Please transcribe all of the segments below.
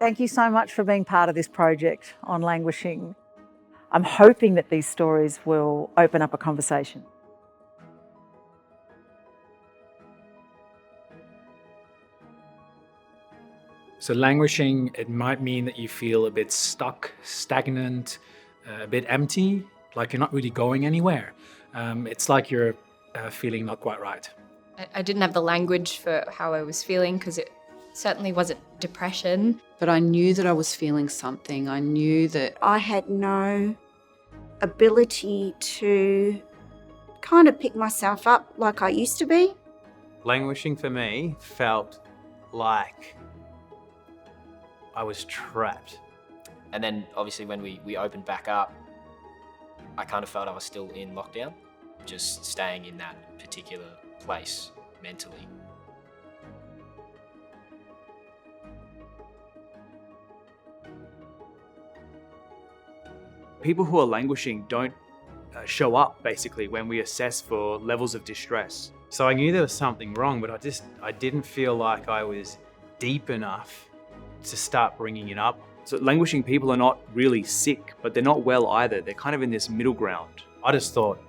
Thank you so much for being part of this project on languishing. I'm hoping that these stories will open up a conversation. So languishing, it might mean that you feel a bit stuck, stagnant, a bit empty, like you're not really going anywhere. It's like you're feeling not quite right. I didn't have the language for how I was feeling because it certainly wasn't depression. But I knew that I was feeling something. I knew that I had no ability to kind of pick myself up like I used to be. Languishing for me felt like I was trapped. And then obviously when we opened back up, I kind of felt I was still in lockdown, just staying in that particular place mentally. People who are languishing don't show up basically when we assess for levels of distress. So I knew there was something wrong, but I didn't feel like I was deep enough to start bringing it up. So languishing people are not really sick, but they're not well either. They're kind of in this middle ground. I just thought,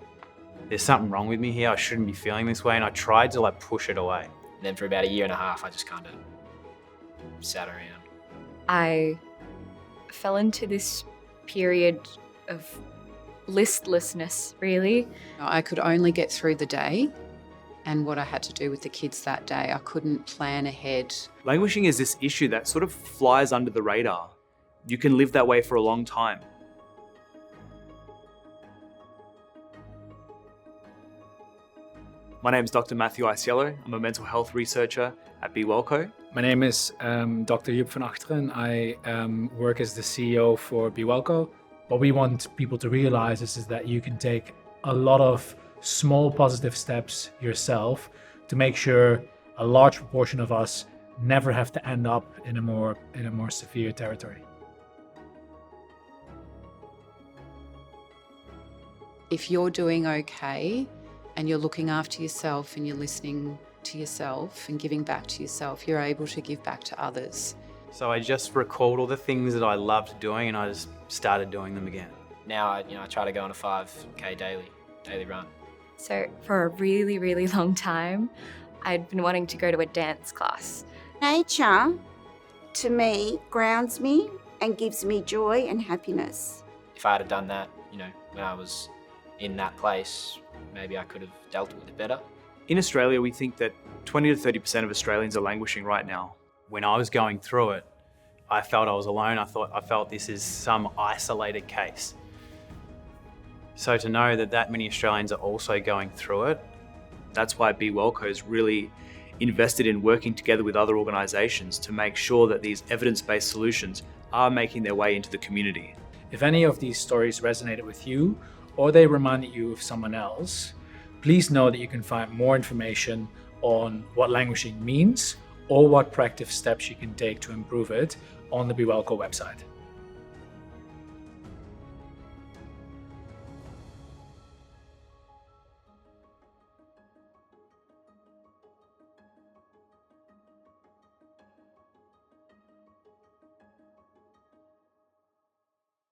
there's something wrong with me here. I shouldn't be feeling this way. And I tried to push it away. And then for about a year and a half, I just kind of sat around. I fell into this period of listlessness, really. I could only get through the day and what I had to do with the kids that day. I couldn't plan ahead. Languishing is this issue that sort of flies under the radar. You can live that way for a long time. My name is Dr. Matthew Aicello. I'm a mental health researcher at BeWellCo. My name is Dr. Joep van Achteren. I work as the CEO for BeWellCo. What we want people to realize is that you can take a lot of small positive steps yourself to make sure a large proportion of us never have to end up in a more severe territory. If you're doing okay and you're looking after yourself and you're listening to yourself and giving back to yourself, you're able to give back to others. So I just recalled all the things that I loved doing and I just started doing them again. Now I try to go on a 5K daily run. So for a really, really long time, I'd been wanting to go to a dance class. Nature, to me, grounds me and gives me joy and happiness. If I had done that, when I was in that place, maybe I could have dealt with it better. In Australia, we think that 20 to 30% of Australians are languishing right now. When I was going through it, I felt I was alone. I felt this is some isolated case. So to know that many Australians are also going through it. That's why BeWellCo is really invested in working together with other organisations to make sure that these evidence-based solutions are making their way into the community. If any of these stories resonated with you or they reminded you of someone else, please know that you can find more information on what languishing means or what proactive steps you can take to improve it on the BeWellCo website.